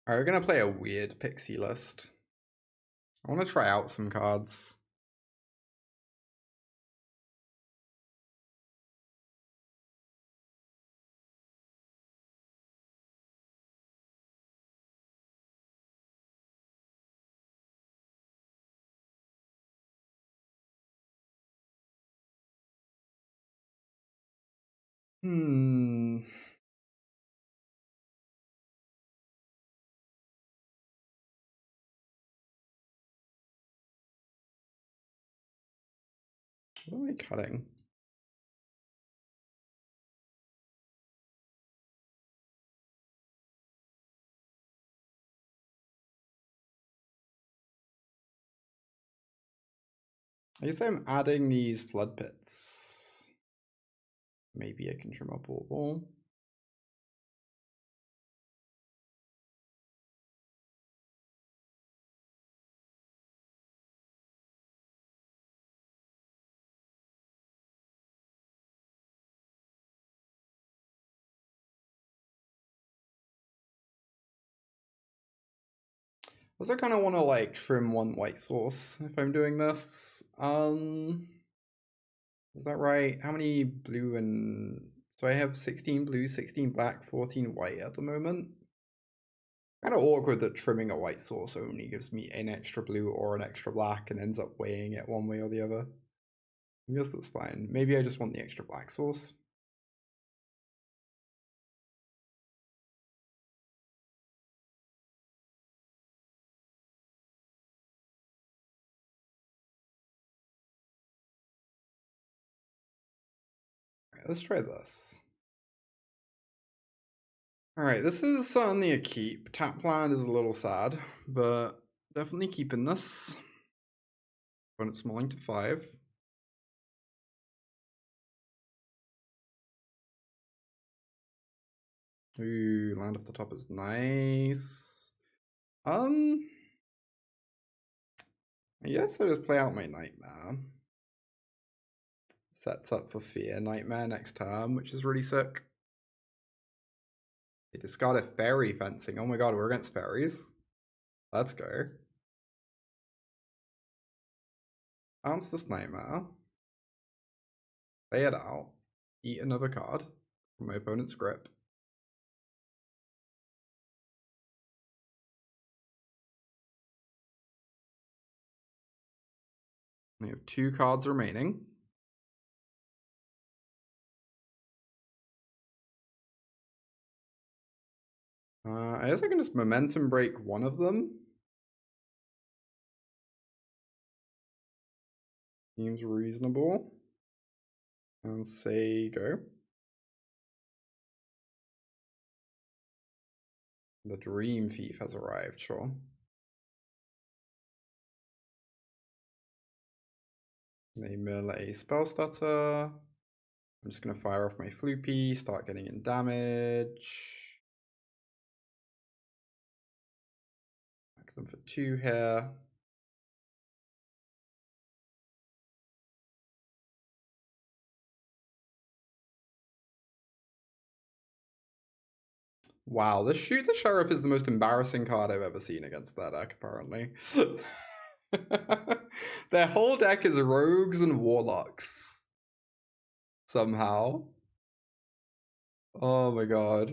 Alright, we're gonna play a weird pixie list. I want to try out some cards. What am I cutting? I guess I'm adding these flood pits. Maybe I can trim up Bauble. Also kind of want to like trim one white source if I'm doing this. Is that right? How many blue and so I have 16 blue, 16 black, 14 white at the moment. Kind of awkward that trimming a white source only gives me an extra blue or an extra black and ends up weighing it one way or the other. I guess that's fine. Maybe I just want the extra black source. Alright, let's try this. Alright, this is certainly a keep. Tap land is a little sad, but definitely keeping this. When it's smalling to 5. Ooh, land off the top is nice. I guess I'll just play out my Nightmare. Sets up for Fear Nightmare next turn, which is really sick. They discard a fairy fencing. Oh my god, we're against fairies. Let's go. Bounce this Nightmare. Play it out. Eat another card from my opponent's grip. We have 2 cards remaining. I guess I can just momentum break one of them. Seems reasonable. And say go. The Dream Thief has arrived, sure. They mill a spell stutter. I'm just gonna fire off my Floopy, start getting in damage. Back them for 2 here. Wow, this Shoot the Sheriff is the most embarrassing card I've ever seen against that deck, apparently. Their whole deck is rogues and warlocks. Somehow. Oh my god.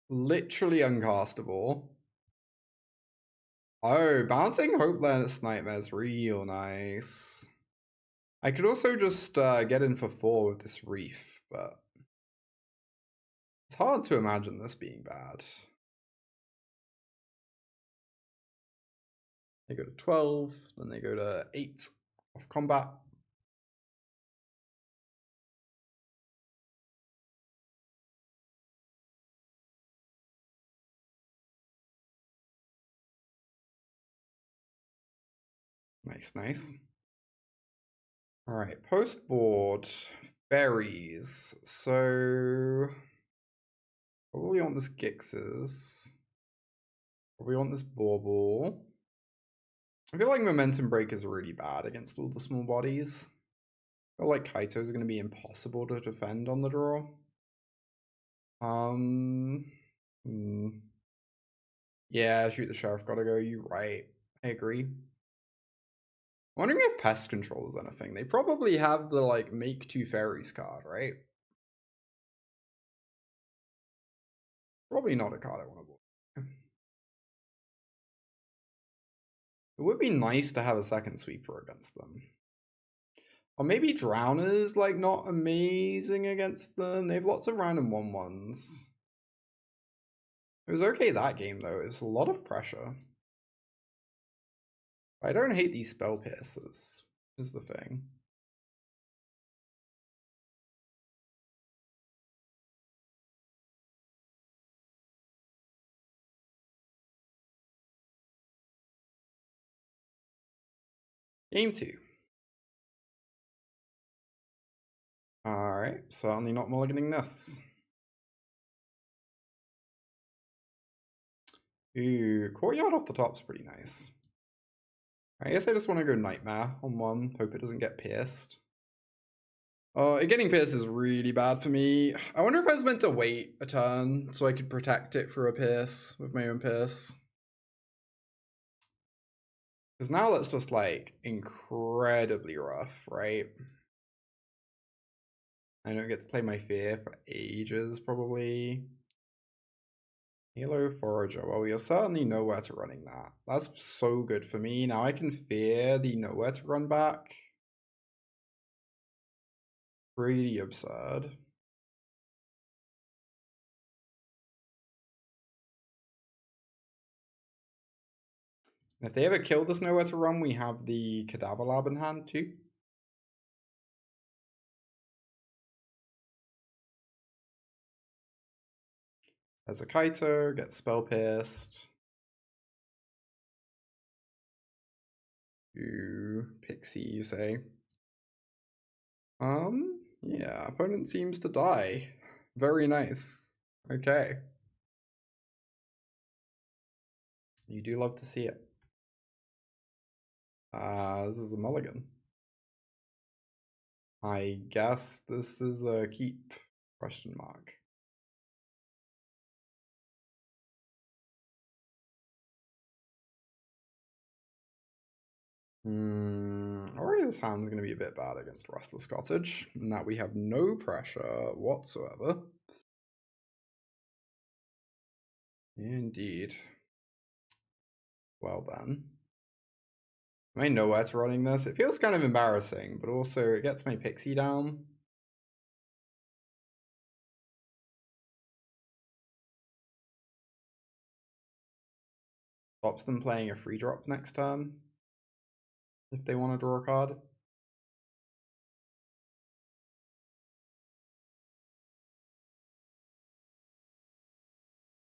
Literally uncastable. Oh, bouncing Hopeless Nightmare is real nice. I could also just get in for 4 with this Reef, but it's hard to imagine this being bad. They go to 12, then they go to 8 off combat. Nice, nice. Alright, post board. Fairies. So probably want this Gix's. Probably want this Bauble. I feel like Momentum Break is really bad against all the small bodies. feel like Kaito is going to be impossible to defend on the draw. Yeah, shoot the sheriff, gotta go. You're right. I agree. I'm wondering if Pest Control is anything. They probably have the, like, make 2 fairies card, right? Probably not a card I want to block. It would be nice to have a second sweeper against them. Or maybe Drowner's, like, not amazing against them. They have lots of random 1/1s. It was okay that game, though. It was a lot of pressure. I don't hate these spell piercers, is the thing. Game 2. Alright, certainly not mulliganing this. Ooh, Courtyard off the top's pretty nice. I guess I just want to go Nightmare on 1, hope it doesn't get pierced. Getting pierced is really bad for me. I wonder if I was meant to wait a turn so I could protect it through a pierce with my own pierce. Because now that's just, like, incredibly rough, right? I don't get to play my Fear for ages, probably. Halo Forager. Well, you'll certainly know where to running that. That's so good for me. Now I can fear the nowhere to run back. Pretty absurd. And if they ever kill this nowhere to run, we have the Cadaver Lab in hand too. There's a Kaito, gets spell pierced. Ooh, Pixie, you say? Yeah, opponent seems to die. Very nice. Okay. You do love to see it. This is a mulligan. I guess this is a keep, question mark. Warrior's Hand's going to be a bit bad against Restless Cottage, in that we have no pressure whatsoever. Indeed. Well then. I know where to running this. It feels kind of embarrassing, but also it gets my Pixie down. Stops them playing a free drop next turn, if they want to draw a card.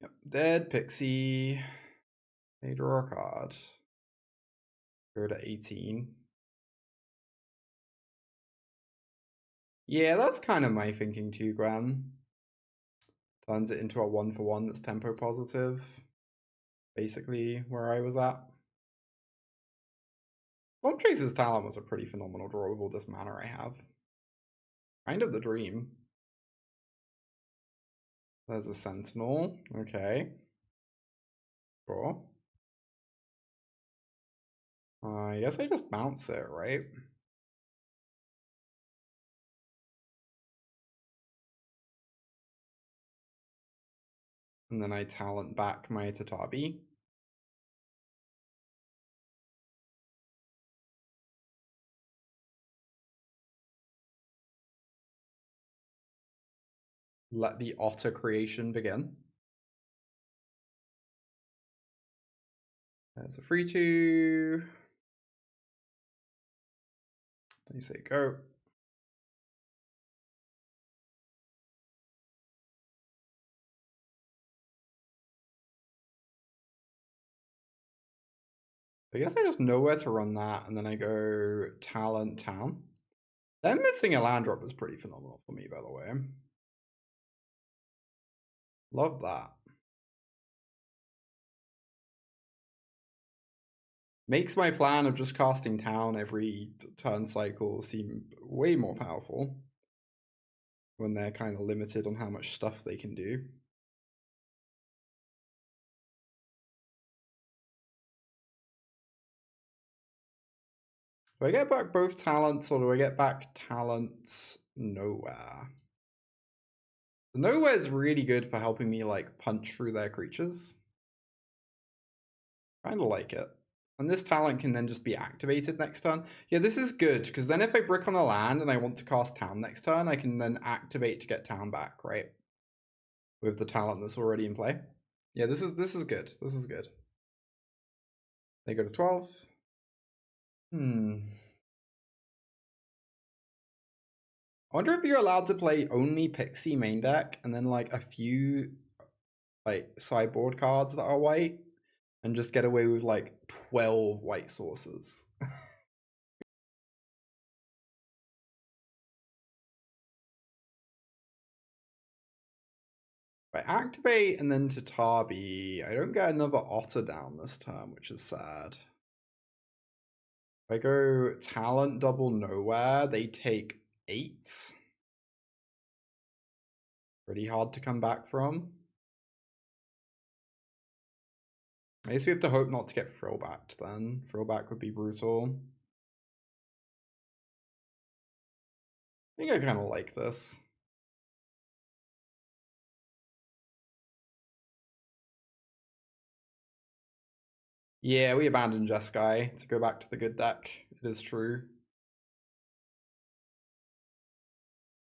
Yep, dead Pixie. They draw a card. Go to 18. Yeah, that's kind of my thinking too, Gwen. Turns it into a 1-for-1 that's tempo positive. Basically where I was at. Stormchaser's Talent was a pretty phenomenal draw with all this mana I have. Kind of the dream. There's a Sentinel. Okay. Sure. I guess I just bounce it, right? And then I talent back my Tatabi. Let the otter creation begin. There's a 3/2. They say go. I guess I just know where to run that, and then I go Talent Town. Them missing a land drop is pretty phenomenal for me, by the way. Love that. Makes my plan of just casting Town every turn cycle seem way more powerful when they're kind of limited on how much stuff they can do. Do I get back both talents, or do I get back talents nowhere? Nowhere is really good for helping me like punch through their creatures. Kind of like it. And this talent can then just be activated next turn. Yeah, this is good, because then if I brick on a land and I want to cast town next turn, I can then activate to get town back, right? With the talent that's already in play. Yeah, this is good. This is good. They go to 12. I wonder if you're allowed to play only Pixie main deck and then like a few like sideboard cards that are white and just get away with like 12 white sources. If I activate and then to Tabi, I don't get another Otter down this turn, which is sad. If I go talent double nowhere, they take 8. Pretty hard to come back from. I guess we have to hope not to get throwbacked then. Throwback would be brutal. I think I kind of like this. Yeah, we abandoned Jeskai to go back to the good deck. It is true.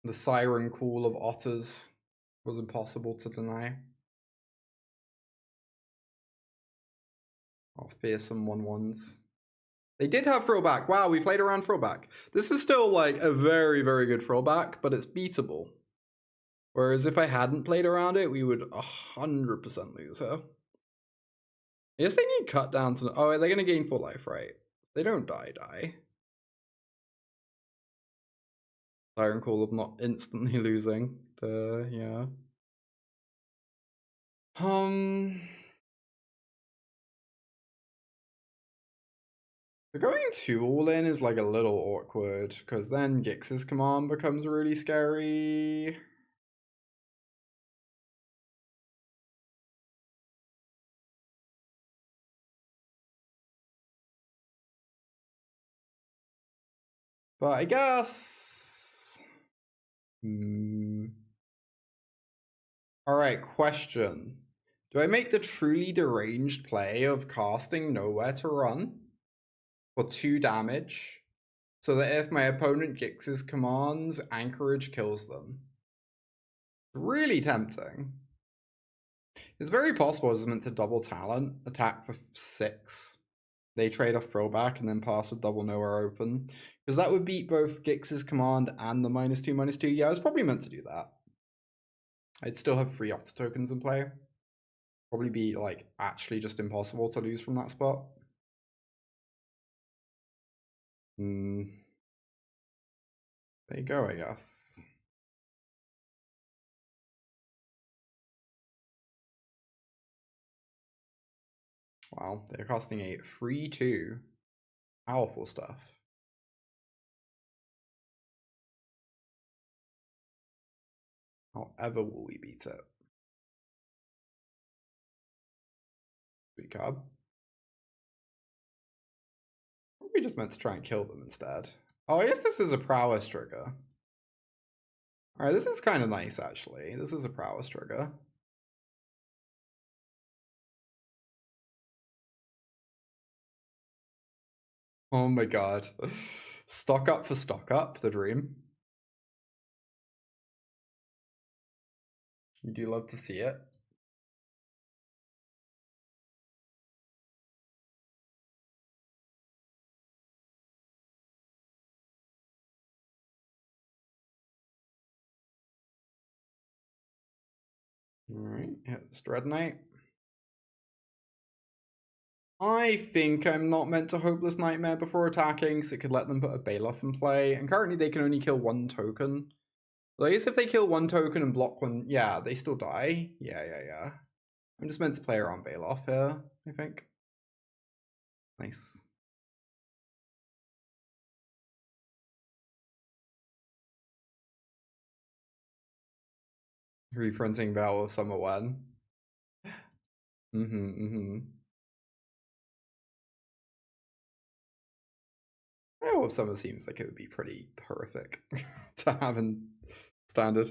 The siren call of otters was impossible to deny. Oh, fearsome 1/1s. They did have throwback. Wow, we played around throwback. This is still like a very, very good throwback, but it's beatable. Whereas if I hadn't played around it, we would 100% lose her. I guess they need cut down to... Oh, they're going to gain full life, right? They don't die. Siren Call of not instantly losing. Yeah. Going 2 all in is like a little awkward, because then Gix's command becomes really scary. But I guess... Alright, question. Do I make the truly deranged play of casting Nowhere to Run for 2 damage, so that if my opponent Gix's commands, Anchorage kills them? Really tempting. It's very possible it's meant to double talent, attack for 6. They trade off throwback and then pass with double nowhere open. Because that would beat both Gix's command and the -2/-2. Yeah, I was probably meant to do that. I'd still have 3 Otter tokens in play. Probably be like actually just impossible to lose from that spot. There you go, I guess. Wow, they're costing a 3/2. Powerful stuff. However will we beat it? Sweet card. We just meant to try and kill them instead. Oh, I guess this is a prowess trigger. Alright, this is kind of nice, actually. This is a prowess trigger. Oh my god. Stock up for stock up, the dream. You do love to see it. Alright, hit this Dread Knight. I think I'm not meant to Hopeless Nightmare before attacking, so it could let them put a Baloth in play. And currently they can only kill 1 token. But I guess if they kill 1 token and block 1, yeah, they still die. Yeah. I'm just meant to play around Baloth here, I think. Nice. Reprinting Battle of Summer One. Battle of Summer seems like it would be pretty horrific to have in standard.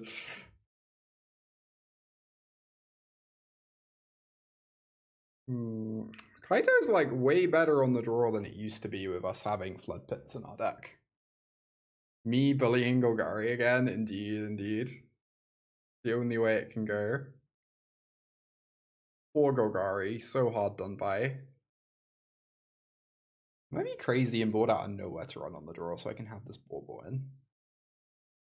Kaito's like way better on the draw than it used to be with us having Floodpits in our deck. Me bullying Golgari again, indeed. The only way it can go. Or Golgari, so hard done by. Might be crazy and board out of nowhere to run on the draw so I can have this Bauble in.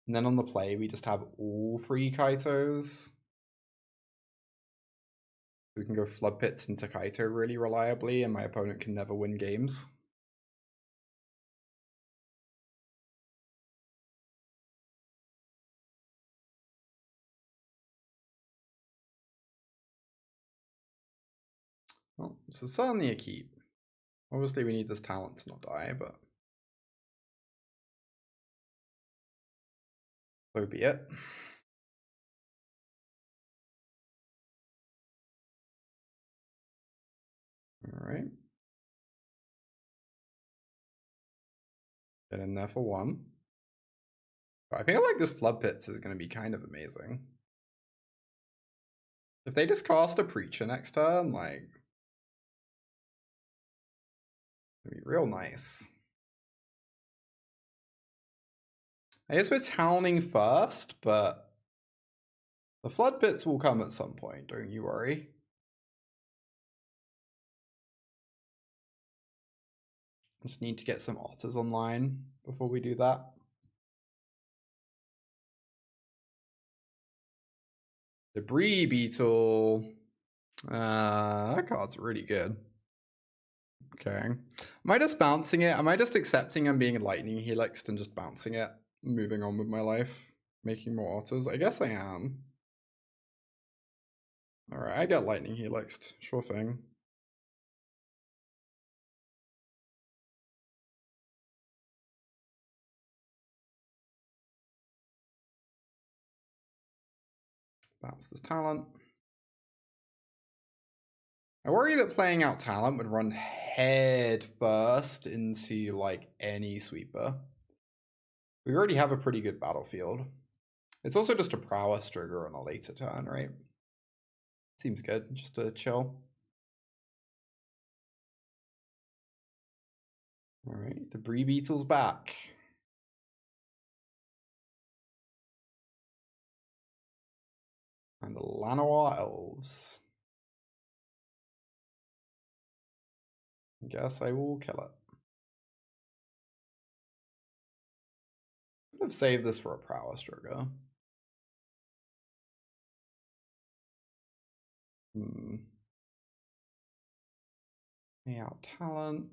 And then on the play, we just have all 3 Kaitos. We can go Floodpits into Kaito really reliably, and my opponent can never win games. Well, this is certainly a keep. Obviously, we need this talent to not die, but so be it. All right. Get in there for 1. I feel like this Floodpits is going to be kind of amazing. If they just cast a Preacher next turn, like, it'd be real nice. I guess we're towning first, but the Floodpits will come at some point, don't you worry. Just need to get some otters online before we do that. The BREW Beetle. That card's really good. Okay. Am I just bouncing it? Am I just accepting I'm being lightning helixed and just bouncing it? Moving on with my life? Making more otters? I guess I am. Alright, I get lightning helixed. Sure thing. Bounce this talent. I worry that playing out talent would run head first into like any sweeper. We already have a pretty good battlefield. It's also just a prowess trigger on a later turn, right? Seems good, just to chill. Alright, the BREW Beetle's back. And the Llanowar Elves. I guess I will kill it. Could have saved this for a prowess trigger. Pay out talent.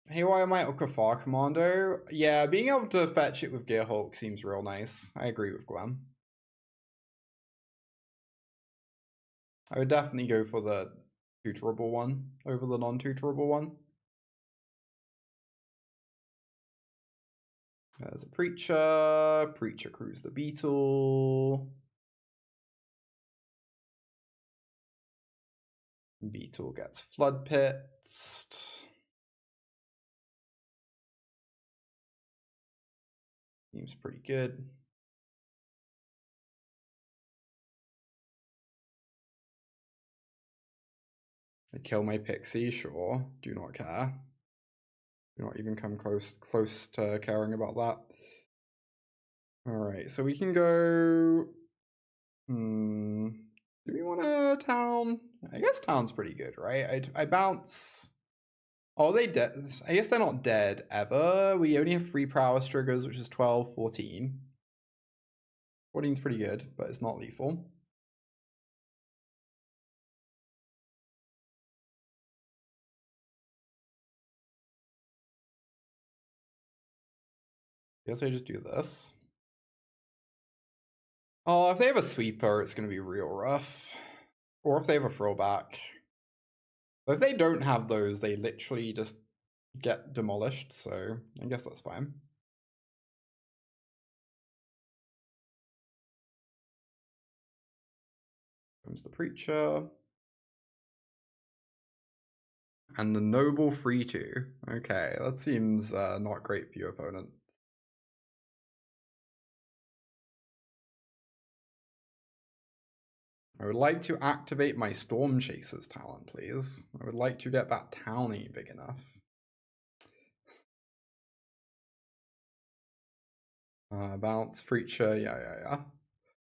Hey, why am I Okafar Commando? Yeah, being able to fetch it with Gearhulk seems real nice. I agree with Gwen. I would definitely go for the tutorable one over the non-tutorable one. There's a Preacher. Preacher crews the Beetle. Beetle gets Floodpits. Seems pretty good. I kill my Pixie, sure. Do not care. Do not even come close to caring about that. Alright, so we can go... Do we want a town? I guess town's pretty good, right? I bounce... Oh, they dead? I guess they're not dead ever. We only have 3 prowess triggers, which is 12, 14. 14's pretty good, but it's not lethal. Guess I just do this. Oh, if they have a sweeper, it's going to be real rough. Or if they have a throwback. But if they don't have those, they literally just get demolished, so I guess that's fine. Comes the Preacher. And the Noble 3/2. Okay, that seems not great for your opponent. I would like to activate my Stormchaser's talent, please. I would like to get that townie big enough. Bounce, Preacher, yeah.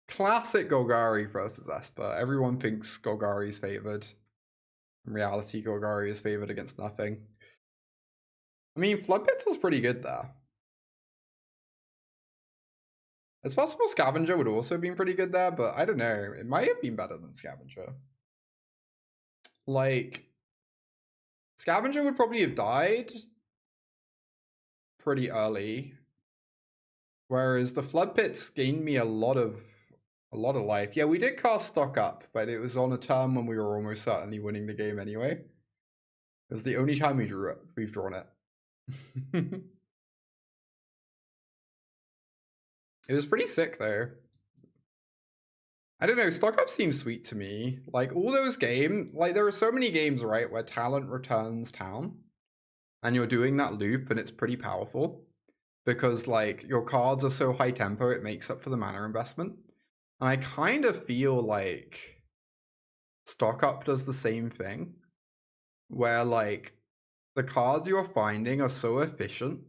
Classic Golgari versus Esper. Everyone thinks Golgari's favored. In reality, Golgari is favored against nothing. I mean, Floodpits was pretty good there. It's possible Scavenger would also have been pretty good there, but I don't know. It might have been better than Scavenger. Like, Scavenger would probably have died pretty early. Whereas the Floodpits gained me a lot of life. Yeah, we did cast Stock Up, but it was on a turn when we were almost certainly winning the game anyway. It was the only time we've drawn it. It was pretty sick though. I don't know, Stock Up seems sweet to me. Like all those games, like there are so many games, right, where talent returns town. And you're doing that loop and it's pretty powerful. Because like your cards are so high tempo, it makes up for the mana investment. And I kind of feel like Stock Up does the same thing. Where like the cards you're finding are so efficient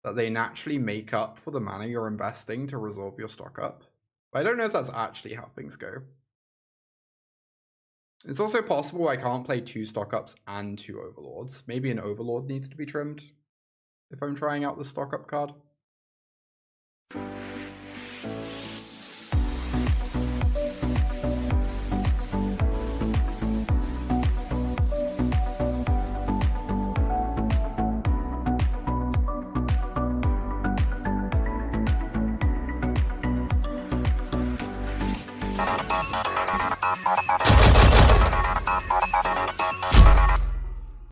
that they naturally make up for the mana you're investing to resolve your Stock Up. But I don't know if that's actually how things go. It's also possible I can't play 2 Stock Ups and 2 Overlords. Maybe an Overlord needs to be trimmed if I'm trying out the Stock Up card.